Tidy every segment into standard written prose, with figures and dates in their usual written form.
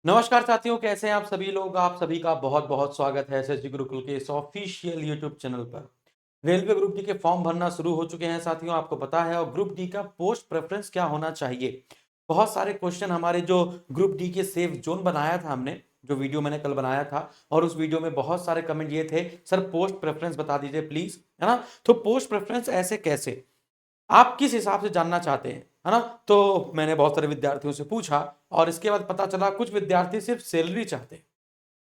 नमस्कार साथियों, कैसे हैं आप सभी लोग। आप सभी का बहुत बहुत स्वागत है एसएसजी गुरुकुल के इस ऑफिशियल यूट्यूब चैनल पर। रेलवे ग्रुप डी के फॉर्म भरना शुरू हो चुके हैं साथियों, आपको पता है। और ग्रुप डी का पोस्ट प्रेफरेंस क्या होना चाहिए, बहुत सारे क्वेश्चन हमारे जो ग्रुप डी के सेफ जोन बनाया था हमने, जो वीडियो मैंने कल बनाया था, और उस वीडियो में बहुत सारे कमेंट ये थे, सर पोस्ट प्रेफरेंस बता दीजिए प्लीज, है ना। तो पोस्ट प्रेफरेंस ऐसे कैसे, आप किस हिसाब से जानना चाहते हैं, है ना। तो मैंने बहुत सारे विद्यार्थियों से पूछा और इसके बाद पता चला कुछ विद्यार्थी सिर्फ सैलरी चाहते हैं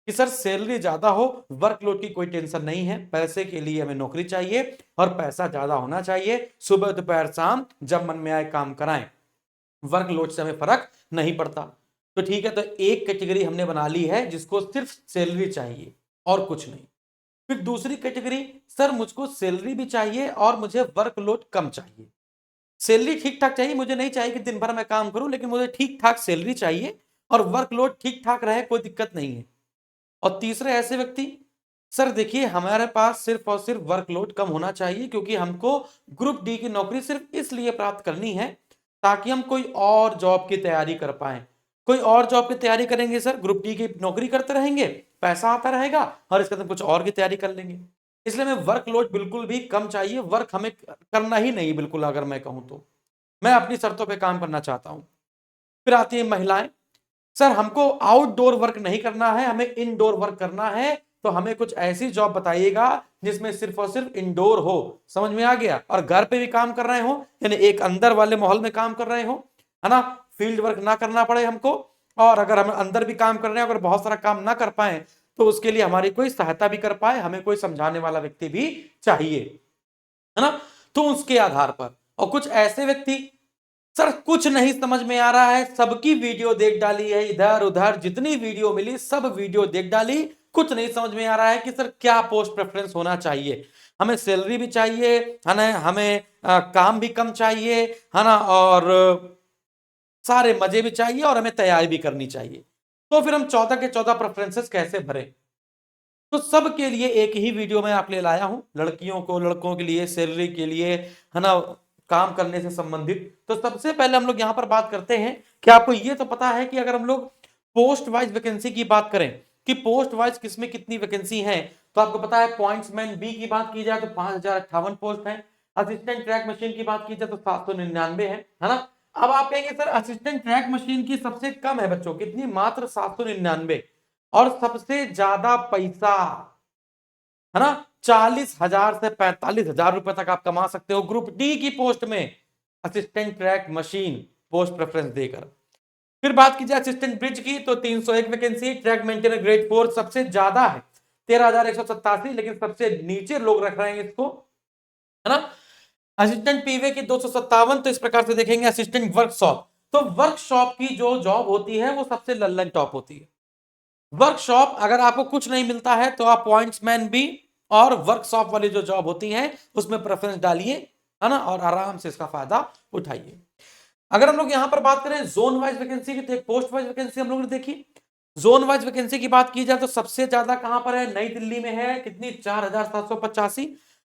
कि सर सैलरी ज्यादा हो, वर्कलोड की कोई टेंशन नहीं है, पैसे के लिए हमें नौकरी चाहिए और पैसा ज्यादा होना चाहिए, सुबह दोपहर शाम जब मन में आए काम कराएं, वर्कलोड से हमें फर्क नहीं पड़ता। तो ठीक है, तो एक कैटेगरी हमने बना ली है जिसको सिर्फ सैलरी चाहिए और कुछ नहीं। फिर दूसरी कैटेगरी, सर मुझको सैलरी भी चाहिए और मुझे वर्कलोड कम चाहिए। सैलरी ठीक ठाक चाहिए, मुझे नहीं चाहिए कि दिन भर मैं काम करूं, लेकिन मुझे ठीक ठाक सैलरी चाहिए और वर्कलोड ठीक ठाक रहे, कोई दिक्कत नहीं है। और तीसरे ऐसे व्यक्ति, सर देखिए हमारे पास सिर्फ और सिर्फ वर्कलोड कम होना चाहिए, क्योंकि हमको ग्रुप डी की नौकरी सिर्फ इसलिए प्राप्त करनी है ताकि हम कोई और जॉब की तैयारी कर पाए। कोई और जॉब की तैयारी करेंगे सर, ग्रुप डी की नौकरी करते रहेंगे, पैसा आता रहेगा और इसके अंदर कुछ और की तैयारी कर लेंगे। इसलिए हमें वर्कलोड बिल्कुल भी कम चाहिए, वर्क हमें करना ही नहीं बिल्कुल। अगर मैं कहूं तो मैं अपनी शर्तों पे काम करना चाहता हूं। फिर आती है महिलाएं, सर हमको आउटडोर वर्क नहीं करना है, हमें इनडोर वर्क करना है, तो हमें कुछ ऐसी जॉब बताइएगा जिसमें सिर्फ और सिर्फ इंडोर हो। समझ में आ गया। और घर पे भी काम कर रहे हो, यानी एक अंदर वाले माहौल में काम कर रहे हो, है ना, फील्ड वर्क ना करना पड़े हमको। और अगर हम अंदर भी काम कर रहे हैं, अगर बहुत सारा काम ना कर पाए, तो उसके लिए हमारी कोई सहायता भी कर पाए, हमें कोई समझाने वाला व्यक्ति भी चाहिए, है ना। तो उसके आधार पर, और कुछ ऐसे व्यक्ति, सर कुछ नहीं समझ में आ रहा है, सबकी वीडियो देख डाली है, इधर उधर जितनी वीडियो मिली सब वीडियो देख डाली, कुछ नहीं समझ में आ रहा है कि सर क्या पोस्ट प्रेफरेंस होना चाहिए। हमें सैलरी भी चाहिए, है ना, हमें काम भी कम चाहिए, है ना, और सारे मजे भी चाहिए और हमें तैयारी भी करनी चाहिए। तो फिर हम 14 के 14 प्रेफरेंसेस कैसे भरें। तो सबके लिए एक ही वीडियो मैं आप ले लाया हूं, लड़कियों को, लड़कों के लिए, सैलरी के लिए, है ना, काम करने से संबंधित। तो सबसे पहले हम लोग यहां पर बात करते हैं कि आपको ये तो पता है कि अगर हम लोग पोस्ट वाइज वैकेंसी की बात करें कि पोस्ट वाइज किसमें कितनी वैकेंसी है, तो आपको पता है पॉइंट्समैन बी की बात की जाए तो 5058 पोस्ट है। असिस्टेंट ट्रैक मशीन की बात की जाए तो 799 है ना। अब आप कहेंगे सर असिस्टेंट ट्रैक मशीन की सबसे कम है बच्चों, कितनी, मात्र 799, और सबसे ज्यादा पैसा, है ना, 40,000 से 45,000 रुपए तक आप कमा सकते हो ग्रुप डी की पोस्ट में, assistant track machine post preference देकर। फिर बात की जाए असिस्टेंट ब्रिज की तो 301 वैकेंसी, ट्रैक मेंटेनर ग्रेड 4 सबसे ज्यादा है 13,187, लेकिन सबसे नीचे लोग रख रहे हैं इसको, है ना। असिस्टेंट पीवे की 257। तो इस प्रकार से देखेंगे असिस्टेंट वर्कशॉप, तो वर्कशॉप की जो जॉब होती है वो सबसे लल्लन टॉप होती है। वर्कशॉप अगर आपको कुछ नहीं मिलता है तो आप पॉइंट्समैन भी और वर्कशॉप वाली जो जॉब होती है उसमें प्रेफरेंस डालिए, है ना, और आराम से इसका फायदा उठाइए। अगर हम लोग यहां पर बात करें जोन वाइज वैकेंसी की, तो एक पोस्ट वाइज वैकेंसी हम लोग ने देखी। जोन वाइज वैकेंसी की बात की जाए तो सबसे ज्यादा कहां पर है, नई दिल्ली में है, कितनी, 4,785।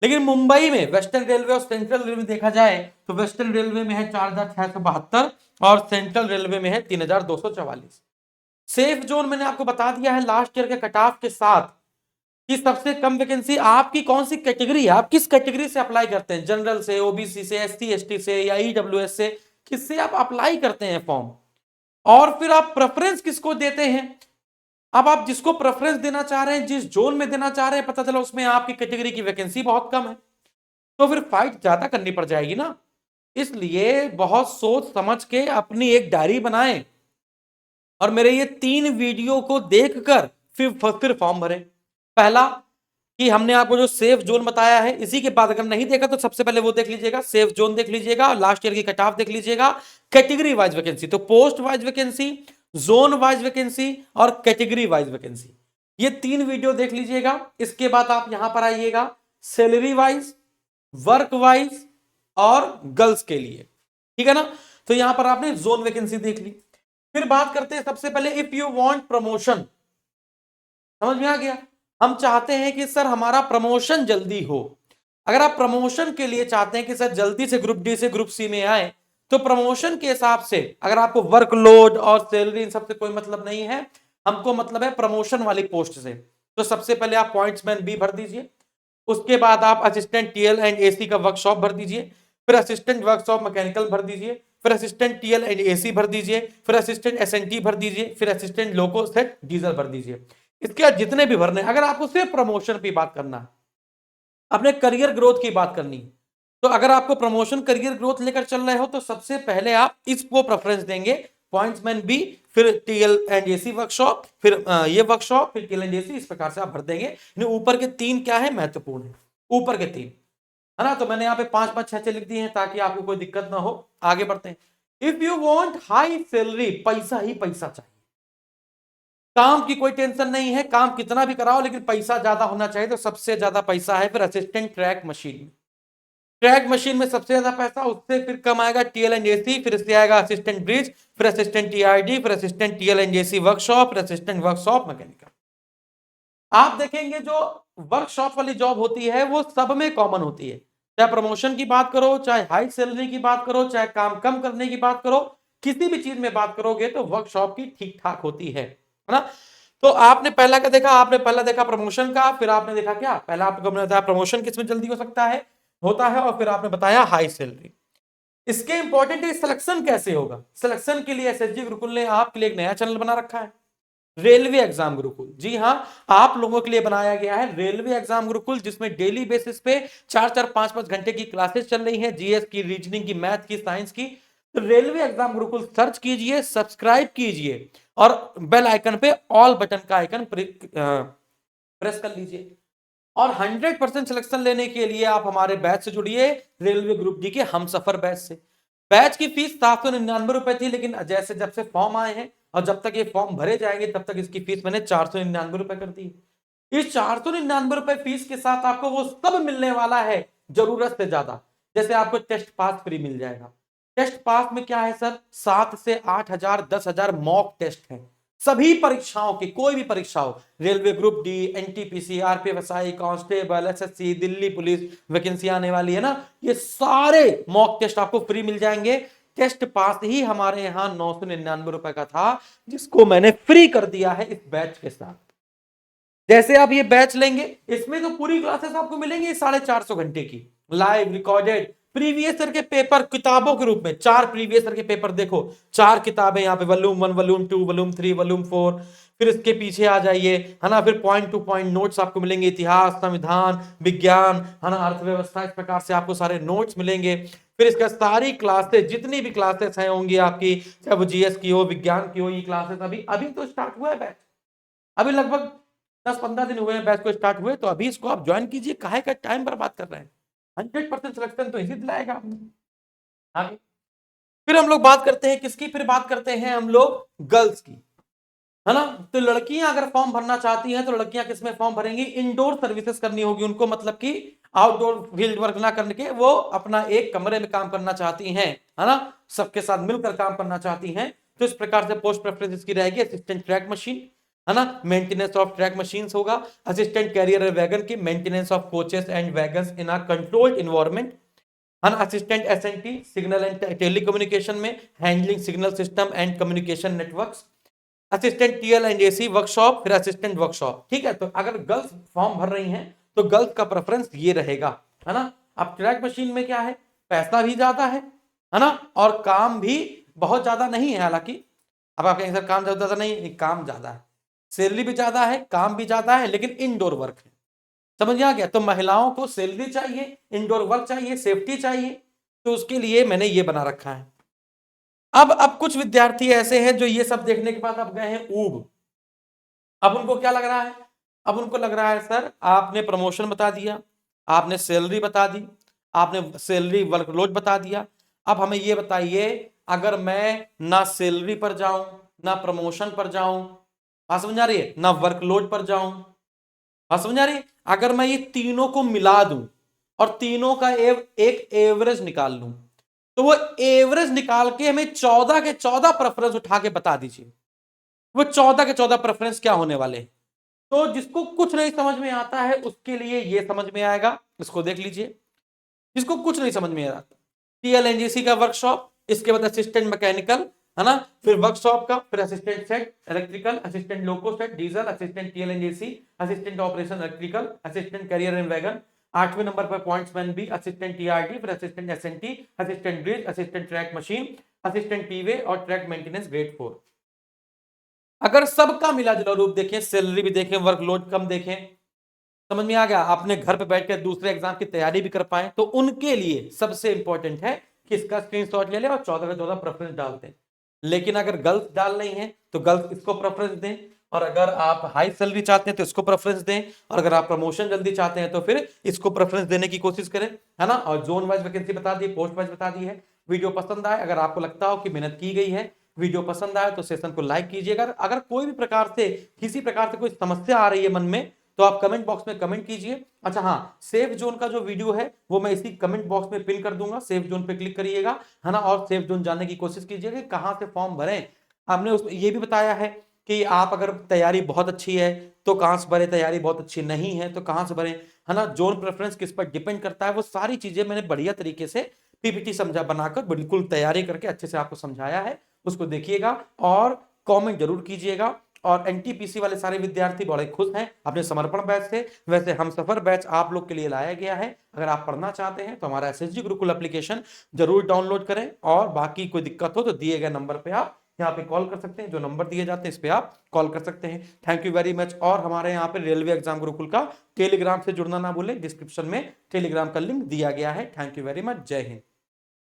लेकिन मुंबई में वेस्टर्न रेलवे और सेंट्रल रेलवे देखा जाए तो वेस्टर्न रेलवे में है 4,672 और सेंट्रल रेलवे में है 3,244। सेफ जोन मैंने आपको बता दिया है लास्ट ईयर के कट ऑफ के साथ कि सबसे कम वैकेंसी आपकी कौन सी कैटेगरी है, आप किस कैटेगरी से अप्लाई करते हैं, जनरल से, ओबीसी से, एसटी एसटी से, या ईडब्ल्यूएस से, किससे आप अप्लाई करते हैं फॉर्म, और फिर आप प्रेफरेंस किसको देते हैं। अब आप जिसको प्रेफरेंस देना चाह रहे हैं, जिस जोन में देना चाह रहे हैं, पता चला उसमें आपकी कैटेगरी की वैकेंसी बहुत कम है, तो फिर फाइट ज्यादा करनी पड़ जाएगी ना। इसलिए बहुत सोच समझ के अपनी एक डायरी बनाएं और मेरे ये 3 वीडियो को देखकर फिर फॉर्म भरें। पहला कि हमने आपको जो सेफ जोन बताया है, इसी के बाद अगर नहीं देखा तो सबसे पहले वो देख लीजिएगा, सेफ जोन देख लीजिएगा, लास्ट ईयर की कट ऑफ देख लीजिएगा, कैटेगरी वाइज वैकेंसी, तो post wise vacancy, zone wise vacancy और कैटेगरी वाइज वैकेंसी, ये 3 वीडियो देख लीजिएगा। इसके बाद आप यहां पर आइएगा सैलरी वाइज, वर्क वाइज और गर्ल्स के लिए, ठीक है ना। तो यहां पर आपने जोन वैकेंसी देख ली। फिर बात करते हैं सबसे पहले, इफ यू वांट प्रमोशन, समझ में आ गया। हम चाहते हैं कि सर हमारा प्रमोशन जल्दी हो। अगर आप प्रमोशन के लिए चाहते हैं कि सर जल्दी से ग्रुप डी से ग्रुप सी में आए, तो प्रमोशन के हिसाब से अगर आपको वर्कलोड और सैलरी इन सबसे कोई मतलब नहीं है, हमको मतलब है प्रमोशन वाली पोस्ट से, तो सबसे पहले आप पॉइंट्समैन बी भर दीजिए। उसके बाद आप असिस्टेंट टीएल एंड एसी का वर्कशॉप भर दीजिए, फिर असिस्टेंट वर्कशॉप मैकेनिकल भर दीजिए, फिर असिस्टेंट टीएल एंड एसी भर दीजिए, फिर असिस्टेंट एसएनटी भर दीजिए, फिर असिस्टेंट लोको सेट डीजल भर दीजिए। इसके बाद जितने भी भरने, अगर आपको सिर्फ प्रमोशन की बात करना है, अपने करियर ग्रोथ की बात करनी है, तो अगर आपको प्रमोशन करियर ग्रोथ लेकर चल रहे हो तो सबसे पहले आप इसको प्रेफरेंस देंगे, पॉइंट्समैन बी, फिर टीएल एंड एसी वर्कशॉप, फिर ये वर्कशॉप, फिर टीएल एंड एसी, इस प्रकार से आप भर देंगे। ऊपर के तीन क्या है, महत्वपूर्ण है, ऊपर के तीन, है ना। तो मैंने यहाँ पे 5-5 6 लिख दिए हैं ताकि आपको कोई दिक्कत ना हो। आगे बढ़ते हैं। If you want high salary, पैसा ही पैसा चाहिए, काम की कोई टेंशन नहीं है, काम कितना भी कराओ लेकिन पैसा ज्यादा होना चाहिए, तो सबसे ज्यादा पैसा है फिर असिस्टेंट ट्रैक मशीन में। ट्रैक मशीन में सबसे ज्यादा पैसा, उससे फिर कम आएगा टीएल एंड एसी, फिर इससे आएगा असिस्टेंट ब्रिज, फिर असिस्टेंट टीआईडी, फिर assistant TL and AC workshop, फिर असिस्टेंट वर्कशॉप मैकेनिकल। आप देखेंगे जो वर्कशॉप वाली जॉब होती है वो सब में कॉमन होती है, चाहे प्रमोशन की बात करो, चाहे हाई सैलरी की बात करो, चाहे काम कम करने की बात करो, किसी भी चीज में बात करोगे तो वर्कशॉप की ठीक ठाक होती है ना। तो आपने पहला क्या देखा, आपने पहला देखा प्रमोशन का, फिर आपने देखा क्या, पहला आपको बताया प्रमोशन किसमें जल्दी हो सकता है, होता है, और फिर आपने बताया हाई सैलरी। इसके इंपॉर्टेंट है सिलेक्शन कैसे होगा। सिलेक्शन के लिए एसएसजी गुरुकुल ने आपके लिए एक नया चैनल बना रखा है, रेलवे एग्जाम गुरुकुल। जी हाँ, आप लोगों के लिए बनाया गया है रेलवे एग्जाम गुरुकुल, जिसमें डेली बेसिस पे 4-4 5-5 घंटे की क्लासेस चल रही हैं, जीएस की, रीजनिंग की, मैथ की, साइंस की। तो रेलवे एग्जाम गुरुकुल सर्च कीजिए, सब्सक्राइब कीजिए और बेल आइकन पे ऑल बटन का आइकन प्रेस कर लीजिए। और 100% सिलेक्शन लेने के लिए आप हमारे बैच से जुड़िए, रेलवे ग्रुप डी के हम सफर बैच से। बैच की फीस 799 रुपए थी, लेकिन जैसे जब से फॉर्म आए हैं और जब तक ये फॉर्म भरे जाएंगे तब तक इसकी फीस मैंने 499 रुपए कर दी। इस 499 रुपए फीस के साथ आपको वो सब मिलने वाला है जरूरत से ज्यादा। जैसे आपको टेस्ट पास फ्री मिल जाएगा। टेस्ट पास में क्या है सर, 7 से 8 हजार 10 हजार मॉक टेस्ट है, सभी परीक्षाओं की, कोई भी परीक्षा हो, railway group D, NTPC, RPF SI, constable, SSC, Delhi police vacancy आने वाली है ना, ये सारे मॉक टेस्ट आपको फ्री मिल जाएंगे। टेस्ट पास ही हमारे यहाँ 999 रुपए का था, जिसको मैंने फ्री कर दिया है इस बैच के साथ। जैसे आप ये बैच लेंगे, इसमें तो पूरी क्लासेस आपको मिलेंगी 450 घंटे की, लाइव रिकॉर्डेड, प्रीवियस ईयर के पेपर किताबों के रूप में, 4 प्रीवियस ईयर के पेपर देखो, 4 किताबें यहाँ पे, वॉल्यूम 1, वॉल्यूम 2, वॉल्यूम 3, वॉल्यूम 4, फिर इसके पीछे आ जाइए, है ना, फिर पॉइंट टू पॉइंट नोट्स आपको मिलेंगे, इतिहास, संविधान, विज्ञान, है ना, अर्थव्यवस्था, इस प्रकार से आपको सारे नोट्स मिलेंगे। फिर इसका सारी क्लासेस, जितनी भी क्लासेस हैं होंगी आपकी, चाहे वो जीएस की हो, विज्ञान की हो, ये क्लासेस अभी अभी तो स्टार्ट हुआ है बैच, अभी लगभग 10-15 दिन हुए हैं बैच को स्टार्ट हुए, तो अभी इसको आप ज्वाइन कीजिए, काहे का टाइम बर्बाद कर रहे हैं। 100% सिलेक्शन तो इसी दिलाएगा आपने। आगे फिर हम लोग बात करते हैं किसकी, फिर बात करते हैं हम लोग गर्ल्स की, है ना। तो लड़कियां अगर फॉर्म भरना चाहती हैं तो लड़कियां किसमें फॉर्म भरेंगी, इंडोर सर्विसेज करनी होगी उनको, मतलब कि आउटडोर फील्ड वर्क ना करके वो अपना एक कमरे में काम करना चाहती हैं, है ना, सबके साथ मिलकर काम करना चाहती हैं। तो इस प्रकार से पोस्ट प्रेफरेंस इसकी रहेगी असिस्टेंट ट्रैक मशीन, है ना, मेंटेनेंस ऑफ ट्रैक मशीन्स होगा, असिस्टेंट कैरियर वैगन की maintenance of coaches and wagons in a controlled environment, assistant SNT signal and telecommunication में handling signal system and communication networks, assistant TL and AC workshop, फिर assistant workshop. ठीक है, तो अगर girls form भर रही हैं तो गर्ल्स का प्रेफरेंस ये रहेगा, है ना। अब ट्रैक मशीन में क्या है, पैसा भी ज्यादा है ना, और काम भी बहुत ज्यादा नहीं है। हालांकि अब आप कहेंगे सर काम ज्यादा नहीं, काम ज्यादा है, सैलरी भी ज्यादा है, काम भी ज्यादा है, लेकिन इनडोर वर्क है। समझ आ गया। तो महिलाओं को सैलरी चाहिए, इंडोर वर्क चाहिए, सेफ्टी चाहिए, तो उसके लिए मैंने ये बना रखा है। अब कुछ विद्यार्थी ऐसे हैं जो ये सब देखने के बाद अब गए हैं ऊब। अब उनको क्या लग रहा है, अब उनको लग रहा है सर आपने प्रमोशन बता दिया, आपने सैलरी बता दी, आपने सैलरी वर्कलोड बता दिया, अब हमें ये बताइए अगर मैं ना सैलरी पर जाऊं, ना प्रमोशन पर जाऊं, बात समझ आ रही है, ना वर्कलोड पर जाऊं, बात समझ आ रही है, अगर मैं ये तीनों को मिला दूं और तीनों का एक एवरेज निकाल लूं, तो वो एवरेज निकाल के हमें 14 के 14 प्रेफरेंस उठा के बता दीजिए, वो 14 के 14 प्रेफरेंस क्या होने वाले हैं। तो जिसको कुछ नहीं समझ में आता है उसके लिए ये समझ में आएगा, इसको देख लीजिए। जिसको कुछ नहीं समझ में आता, टीएलएनजीसी का वर्कशॉप, इसके बाद असिस्टेंट मैकेनिकल, है ना, फिर वर्कशॉप का, फिर assistant set electrical, assistant loco set diesel, assistant TLNJC, assistant operation electrical, assistant carrier and wagon. 8वें नंबर पर पॉइंट्समैन बी, असिस्टेंट टीआरटी, फिर assistant SNT, assistant bridge, assistant track machine, assistant टीवे और ट्रैक मेंटेनेंस ग्रेड 4। अगर सबका मिला जुला रूप देखें, सैलरी भी देखें, वर्कलोड कम देखें, समझ में आ गया, आपने घर पे बैठ कर दूसरे एग्जाम की तैयारी भी कर पाए, तो उनके लिए सबसे इंपॉर्टेंट है कि इसका स्क्रीनशॉट ले ले और 14 का 14 प्रेफरेंस डाल दें। लेकिन अगर गर्ल्स डाल नहीं है तो गर्ल्स इसको प्रेफरेंस दें, और अगर आप हाई सैलरी चाहते हैं तो इसको प्रेफरेंस दें, और अगर आप प्रमोशन जल्दी चाहते हैं तो फिर इसको प्रेफरेंस देने की कोशिश करें, है ना। और जोन वाइज वैकेंसी बता दी, पोस्ट वाइज बता दी है। वीडियो पसंद आए, अगर आपको लगता हो कि मेहनत की गई है, वीडियो पसंद आए तो सेशन को लाइक कीजिएगा। अगर कोई भी प्रकार से किसी प्रकार से कोई समस्या आ रही है मन में तो आप कमेंट बॉक्स में कमेंट कीजिए। अच्छा हाँ, सेफ जोन का जो वीडियो है वो मैं इसी कमेंट बॉक्स में पिन कर दूंगा, सेफ जोन पे क्लिक करिएगा, है ना, और सेफ जोन जानने की कोशिश कीजिएगा कि कहां से फॉर्म भरें। हमने उसमें ये भी बताया है कि आप अगर तैयारी बहुत अच्छी है तो कहां से भरें, तैयारी बहुत अच्छी नहीं है तो कहां से भरें, है ना, जोन प्रेफरेंस किस पर डिपेंड करता है, वो सारी चीजें मैंने बढ़िया तरीके से पीपीटी समझा बनाकर बिल्कुल तैयारी करके अच्छे से आपको समझाया है। उसको देखिएगा और कमेंट जरूर कीजिएगा। और एनटीपीसी वाले सारे विद्यार्थी बड़े खुश हैं अपने समर्पण बैच से। वैसे हमसफर बैच आप लोग के लिए लाया गया है, अगर आप पढ़ना चाहते हैं तो हमारा एसएसजी गुरुकुल एप्लीकेशन जरूर डाउनलोड करें, और बाकी कोई दिक्कत हो तो दिए गए नंबर पे आप यहाँ पे कॉल कर सकते हैं, जो नंबर दिए जाते हैं इस पे आप कॉल कर सकते हैं। Thank you very much. और हमारे यहाँ पे रेलवे एग्जाम गुरुकुल का टेलीग्राम से जुड़ना ना भूलें, डिस्क्रिप्शन में टेलीग्राम का लिंक दिया गया है। थैंक यू वेरी मच, जय हिंद।